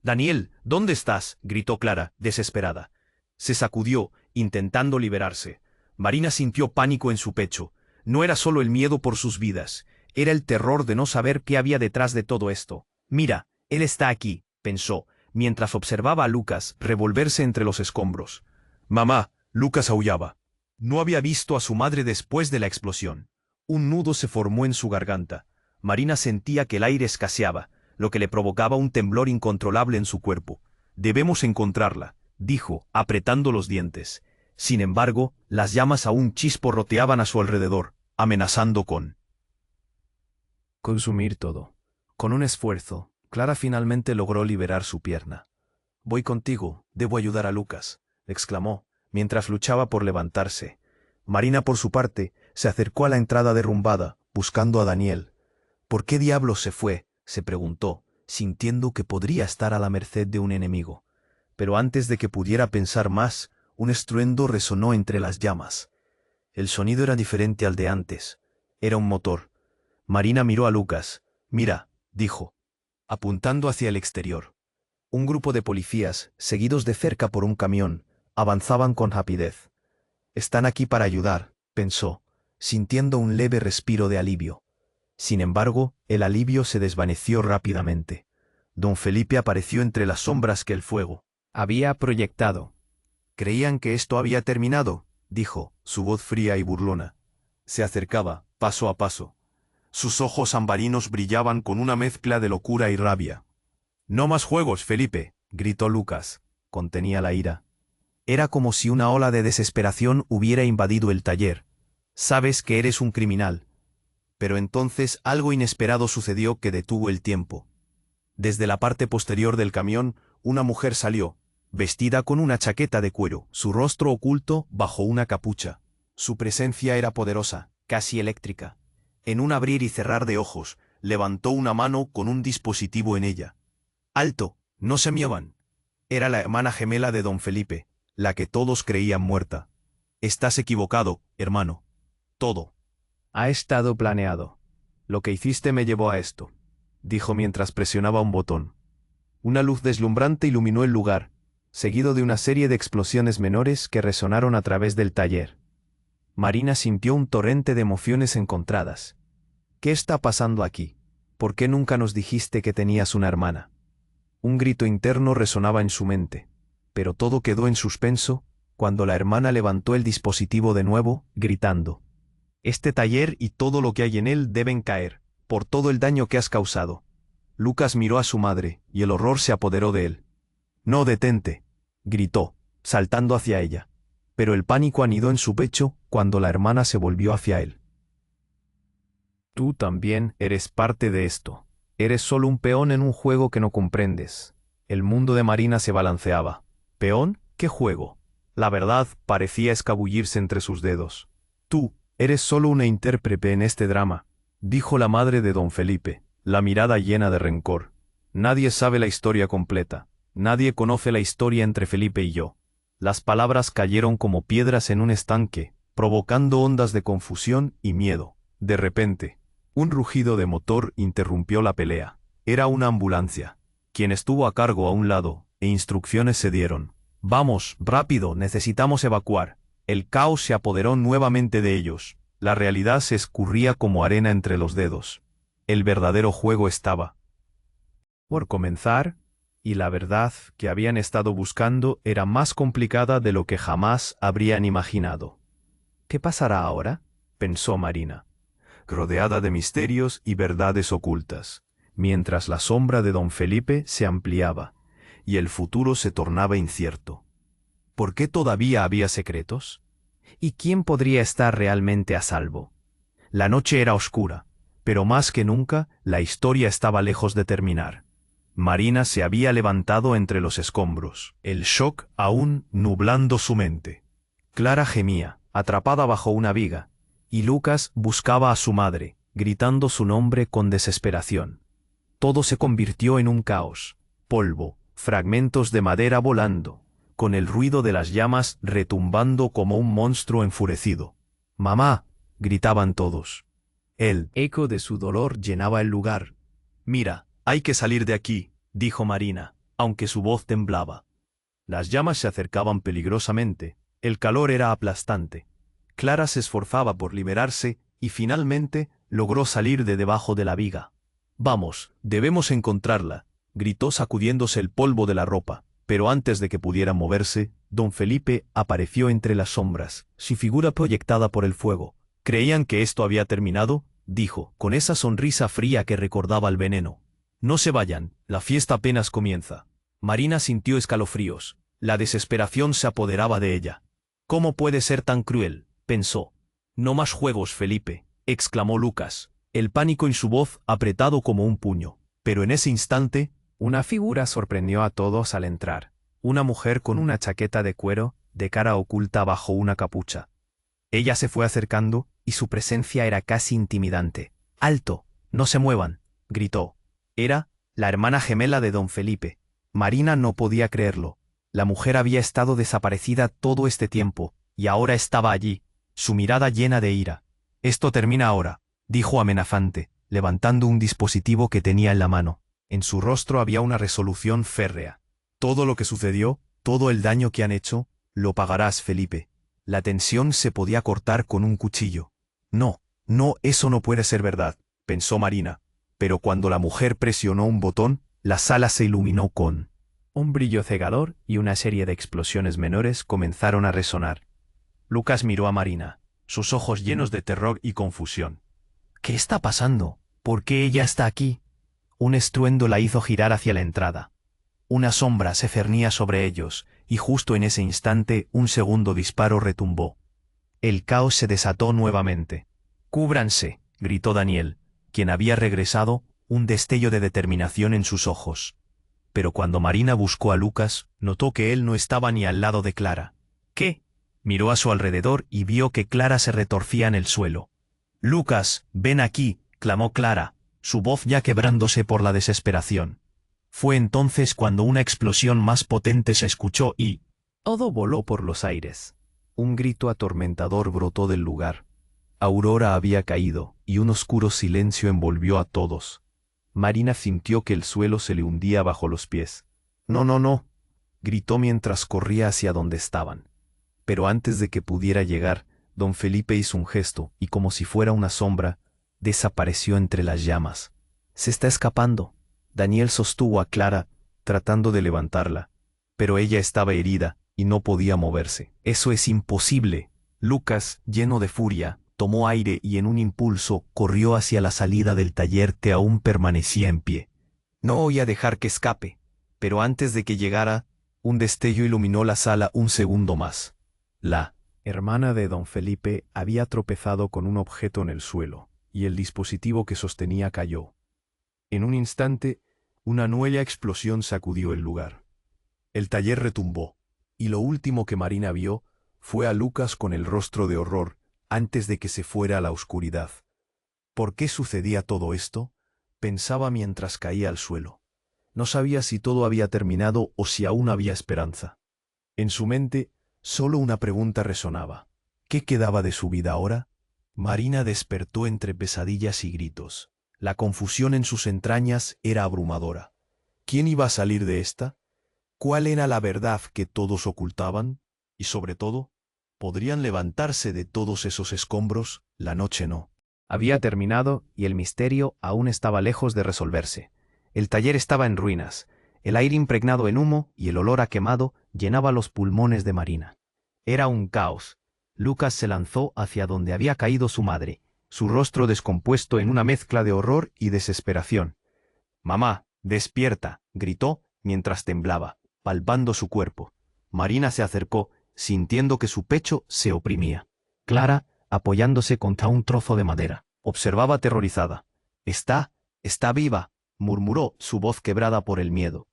«Daniel, ¿dónde estás?», gritó Clara, desesperada. Se sacudió, intentando liberarse. Marina sintió pánico en su pecho. No era solo el miedo por sus vidas, Era el terror de no saber qué había detrás de todo esto. Mira, él está aquí, pensó, mientras observaba a Lucas revolverse entre los escombros. Mamá, Lucas aullaba. No había visto a su madre después de la explosión. Un nudo se formó en su garganta. Marina sentía que el aire escaseaba, lo que le provocaba un temblor incontrolable en su cuerpo. Debemos encontrarla, dijo, apretando los dientes. Sin embargo, las llamas aún chisporroteaban a su alrededor, amenazando con consumir todo. Con un esfuerzo, Clara finalmente logró liberar su pierna. Voy contigo, debo ayudar a Lucas, exclamó, mientras luchaba por levantarse. Marina, por su parte, se acercó a la entrada derrumbada, buscando a Daniel. ¿Por qué diablos se fue?, se preguntó, sintiendo que podría estar a la merced de un enemigo. Pero antes de que pudiera pensar más, un estruendo resonó entre las llamas. El sonido era diferente al de antes. Era un motor. Marina miró a Lucas. Mira, dijo, apuntando hacia el exterior. Un grupo de policías, seguidos de cerca por un camión, avanzaban con rapidez. Están aquí para ayudar, pensó, sintiendo un leve respiro de alivio. Sin embargo, el alivio se desvaneció rápidamente. Don Felipe apareció entre las sombras que el fuego había proyectado. Creían que esto había terminado, dijo, su voz fría y burlona. Se acercaba, paso a paso. Sus ojos ambarinos brillaban con una mezcla de locura y rabia. «No más juegos, Felipe», gritó Lucas. Contenía la ira. Era como si una ola de desesperación hubiera invadido el taller. «Sabes que eres un criminal». Pero entonces algo inesperado sucedió que detuvo el tiempo. Desde la parte posterior del camión, una mujer salió, vestida con una chaqueta de cuero, su rostro oculto bajo una capucha. Su presencia era poderosa, casi eléctrica. En un abrir y cerrar de ojos, levantó una mano con un dispositivo en ella. ¡Alto! No se mievan. Era la hermana gemela de don Felipe, la que todos creían muerta. Estás equivocado, hermano. Todo ha estado planeado. Lo que hiciste me llevó a esto, dijo mientras presionaba un botón. Una luz deslumbrante iluminó el lugar, seguido de una serie de explosiones menores que resonaron a través del taller. Marina sintió un torrente de emociones encontradas. ¿Qué está pasando aquí? ¿Por qué nunca nos dijiste que tenías una hermana? Un grito interno resonaba en su mente, pero todo quedó en suspenso cuando la hermana levantó el dispositivo de nuevo, gritando: «Este taller y todo lo que hay en él deben caer, por todo el daño que has causado». Lucas miró a su madre, y el horror se apoderó de él. «No, detente», gritó, saltando hacia ella. Pero el pánico anidó en su pecho cuando la hermana se volvió hacia él. «Tú también eres parte de esto. Eres solo un peón en un juego que no comprendes». El mundo de Marina se balanceaba. ¿Peón? ¿Qué juego? La verdad parecía escabullirse entre sus dedos. «Tú eres solo una intérprete en este drama», dijo la madre de don Felipe, la mirada llena de rencor. «Nadie sabe la historia completa. Nadie conoce la historia entre Felipe y yo». Las palabras cayeron como piedras en un estanque, provocando ondas de confusión y miedo. De repente, un rugido de motor interrumpió la pelea. Era una ambulancia. Quien estuvo a cargo a un lado, e instrucciones se dieron. «Vamos, rápido, necesitamos evacuar». El caos se apoderó nuevamente de ellos. La realidad se escurría como arena entre los dedos. El verdadero juego estaba por comenzar, y la verdad que habían estado buscando era más complicada de lo que jamás habrían imaginado. «¿Qué pasará ahora?», pensó Marina, rodeada de misterios y verdades ocultas, mientras la sombra de don Felipe se ampliaba, y el futuro se tornaba incierto. ¿Por qué todavía había secretos? ¿Y quién podría estar realmente a salvo? La noche era oscura, pero más que nunca la historia estaba lejos de terminar. Marina se había levantado entre los escombros, el shock aún nublando su mente. Clara gemía, atrapada bajo una viga, y Lucas buscaba a su madre, gritando su nombre con desesperación. Todo se convirtió en un caos: polvo, fragmentos de madera volando, con el ruido de las llamas retumbando como un monstruo enfurecido. «¡Mamá!», gritaban todos. El eco de su dolor llenaba el lugar. «Mira, hay que salir de aquí», dijo Marina, aunque su voz temblaba. Las llamas se acercaban peligrosamente. El calor era aplastante. Clara se esforzaba por liberarse, y finalmente logró salir de debajo de la viga. «Vamos, debemos encontrarla», gritó sacudiéndose el polvo de la ropa, pero antes de que pudiera moverse, don Felipe apareció entre las sombras, su figura proyectada por el fuego. «¿Creían que esto había terminado?», dijo, con esa sonrisa fría que recordaba el veneno. «No se vayan, la fiesta apenas comienza». Marina sintió escalofríos. La desesperación se apoderaba de ella. «¿Cómo puede ser tan cruel?», pensó. «No más juegos, Felipe», exclamó Lucas, el pánico en su voz apretado como un puño. Pero en ese instante, una figura sorprendió a todos al entrar. Una mujer con una chaqueta de cuero, de cara oculta bajo una capucha. Ella se fue acercando, y su presencia era casi intimidante. «¡Alto! ¡No se muevan!», gritó. Era la hermana gemela de don Felipe. Marina no podía creerlo. La mujer había estado desaparecida todo este tiempo, y ahora estaba allí, su mirada llena de ira. «Esto termina ahora», dijo amenazante, levantando un dispositivo que tenía en la mano. En su rostro había una resolución férrea. «Todo lo que sucedió, todo el daño que han hecho, lo pagarás, Felipe». La tensión se podía cortar con un cuchillo. «No, no, eso no puede ser verdad», pensó Marina. Pero cuando la mujer presionó un botón, la sala se iluminó con un brillo cegador y una serie de explosiones menores comenzaron a resonar. Lucas miró a Marina, sus ojos llenos de terror y confusión. «¿Qué está pasando? ¿Por qué ella está aquí?». Un estruendo la hizo girar hacia la entrada. Una sombra se cernía sobre ellos, y justo en ese instante un segundo disparo retumbó. El caos se desató nuevamente. «¡Cúbranse!», gritó Daniel, quien había regresado, un destello de determinación en sus ojos. Pero cuando Marina buscó a Lucas, notó que él no estaba ni al lado de Clara. «¿Qué?». Miró a su alrededor y vio que Clara se retorcía en el suelo. «Lucas, ven aquí», clamó Clara, su voz ya quebrándose por la desesperación. Fue entonces cuando una explosión más potente se escuchó y todo voló por los aires. Un grito atormentador brotó del lugar. Aurora había caído, y un oscuro silencio envolvió a todos. Marina sintió que el suelo se le hundía bajo los pies. «No, no, no», gritó mientras corría hacia donde estaban. Pero antes de que pudiera llegar, don Felipe hizo un gesto, y como si fuera una sombra, desapareció entre las llamas. «Se está escapando». Daniel sostuvo a Clara, tratando de levantarla. Pero ella estaba herida, y no podía moverse. «Eso es imposible». Lucas, lleno de furia, tomó aire y en un impulso corrió hacia la salida del taller que aún permanecía en pie. «No voy a dejar que escape». Pero antes de que llegara, un destello iluminó la sala un segundo más. La hermana de don Felipe había tropezado con un objeto en el suelo, y el dispositivo que sostenía cayó. En un instante, una nueva explosión sacudió el lugar. El taller retumbó, y lo último que Marina vio fue a Lucas con el rostro de horror antes de que se fuera a la oscuridad. ¿Por qué sucedía todo esto?, pensaba mientras caía al suelo. No sabía si todo había terminado o si aún había esperanza. En su mente, solo una pregunta resonaba. ¿Qué quedaba de su vida ahora? Marina despertó entre pesadillas y gritos. La confusión en sus entrañas era abrumadora. ¿Quién iba a salir de esta? ¿Cuál era la verdad que todos ocultaban? Y sobre todo, ¿podrían levantarse de todos esos escombros? La noche no había terminado y el misterio aún estaba lejos de resolverse. El taller estaba en ruinas, el aire impregnado en humo y el olor a quemado llenaba los pulmones de Marina. Era un caos. Lucas se lanzó hacia donde había caído su madre, su rostro descompuesto en una mezcla de horror y desesperación. «Mamá, despierta», gritó mientras temblaba, palpando su cuerpo. Marina se acercó, sintiendo que su pecho se oprimía. Clara, apoyándose contra un trozo de madera, observaba aterrorizada. Está viva», murmuró, su voz quebrada por el miedo.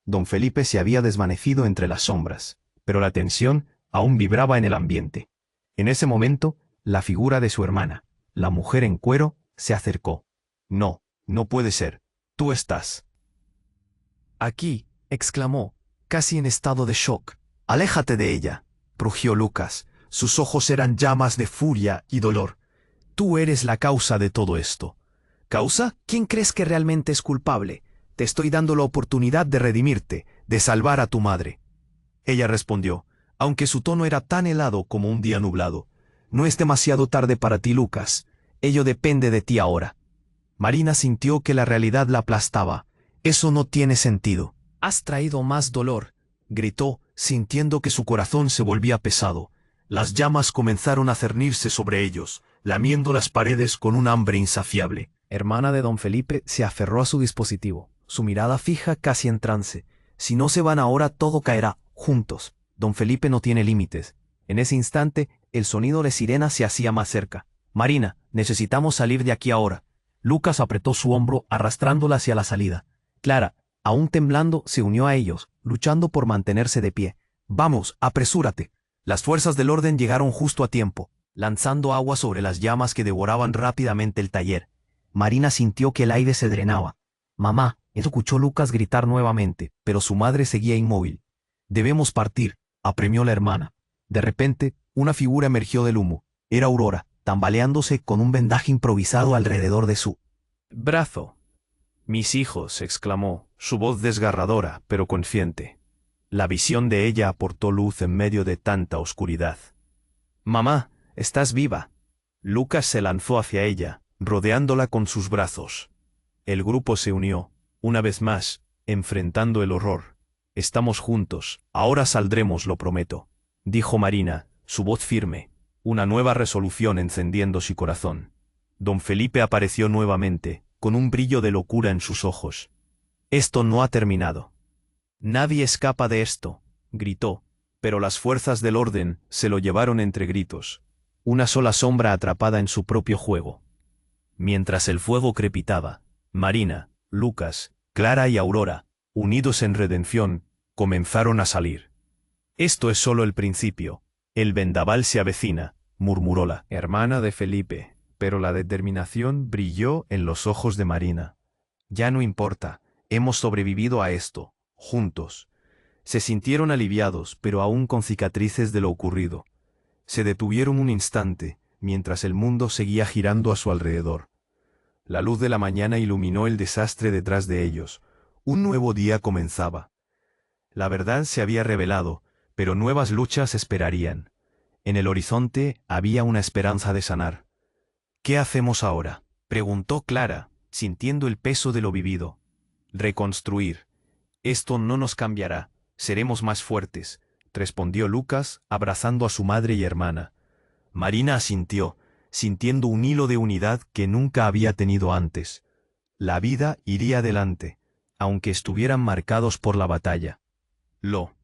Don Felipe se había desvanecido entre las sombras, pero la tensión aún vibraba en el ambiente. En ese momento, la figura de su hermana, la mujer en cuero, se acercó. «No, no puede ser. Tú estás aquí», exclamó, casi en estado de shock. «Aléjate de ella», rugió Lucas. Sus ojos eran llamas de furia y dolor. «Tú eres la causa de todo esto». «¿Causa? ¿Quién crees que realmente es culpable? Te estoy dando la oportunidad de redimirte, de salvar a tu madre». Ella respondió, aunque su tono era tan helado como un día nublado. «No es demasiado tarde para ti, Lucas. Ello depende de ti ahora. Marina sintió que la realidad la aplastaba. Eso no tiene sentido. Has traído más dolor, gritó, sintiendo que su corazón se volvía pesado. Las llamas comenzaron a cernirse sobre ellos, lamiendo las paredes con un hambre insaciable. Hermana de don Felipe se aferró a su dispositivo, su mirada fija casi en trance. Si no se van ahora, todo caerá, juntos. Don Felipe no tiene límites. En ese instante, el sonido de sirena se hacía más cerca. Marina, necesitamos salir de aquí ahora. Lucas apretó su hombro, arrastrándola hacia la salida. Clara, aún temblando, se unió a ellos, luchando por mantenerse de pie. Vamos, apresúrate. Las fuerzas del orden llegaron justo a tiempo, lanzando agua sobre las llamas que devoraban rápidamente el taller. Marina sintió que el aire se drenaba. Mamá, escuchó Lucas gritar nuevamente, pero su madre seguía inmóvil. Debemos partir, apremió la hermana. De repente, una figura emergió del humo. Era Aurora, tambaleándose con un vendaje improvisado alrededor de su brazo. Mis hijos, exclamó, su voz desgarradora, pero consciente. La visión de ella aportó luz en medio de tanta oscuridad. Mamá, estás viva. Lucas se lanzó hacia ella, rodeándola con sus brazos. El grupo se unió, una vez más, enfrentando el horror. Estamos juntos, ahora saldremos, lo prometo, dijo Marina, su voz firme, una nueva resolución encendiendo su corazón. Don Felipe apareció nuevamente, con un brillo de locura en sus ojos. Esto no ha terminado. Nadie escapa de esto, gritó, pero las fuerzas del orden se lo llevaron entre gritos. Una sola sombra atrapada en su propio juego. Mientras el fuego crepitaba, Marina, Lucas, Clara y Aurora, unidos en redención, comenzaron a salir. Esto es solo el principio. El vendaval se avecina, murmuró la hermana de Felipe, pero la determinación brilló en los ojos de Marina. Ya no importa, hemos sobrevivido a esto, juntos. Se sintieron aliviados, pero aún con cicatrices de lo ocurrido. Se detuvieron un instante, mientras el mundo seguía girando a su alrededor. La luz de la mañana iluminó el desastre detrás de ellos. Un nuevo día comenzaba. La verdad se había revelado, pero nuevas luchas esperarían. En el horizonte había una esperanza de sanar. ¿Qué hacemos ahora?, preguntó Clara, sintiendo el peso de lo vivido. Reconstruir. Esto no nos cambiará, seremos más fuertes, respondió Lucas, abrazando a su madre y hermana. Marina asintió, sintiendo un hilo de unidad que nunca había tenido antes. La vida iría adelante, aunque estuvieran marcados por la batalla. Lo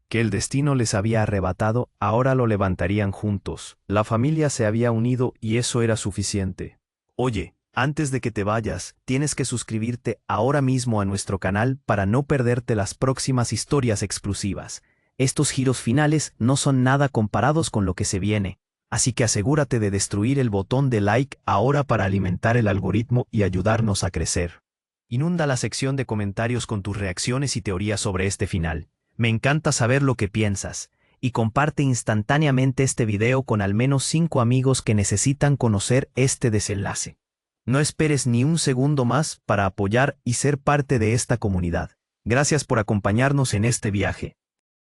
que el destino les había arrebatado, ahora lo levantarían juntos. La familia se había unido y eso era suficiente. Oye, antes de que te vayas, tienes que suscribirte ahora mismo a nuestro canal para no perderte las próximas historias exclusivas. Estos giros finales no son nada comparados con lo que se viene, así que asegúrate de destruir el botón de like ahora para alimentar el algoritmo y ayudarnos a crecer. Inunda la sección de comentarios con tus reacciones y teorías sobre este final. Me encanta saber lo que piensas, y comparte instantáneamente este video con al menos 5 amigos que necesitan conocer este desenlace. No esperes ni un segundo más para apoyar y ser parte de esta comunidad. Gracias por acompañarnos en este viaje.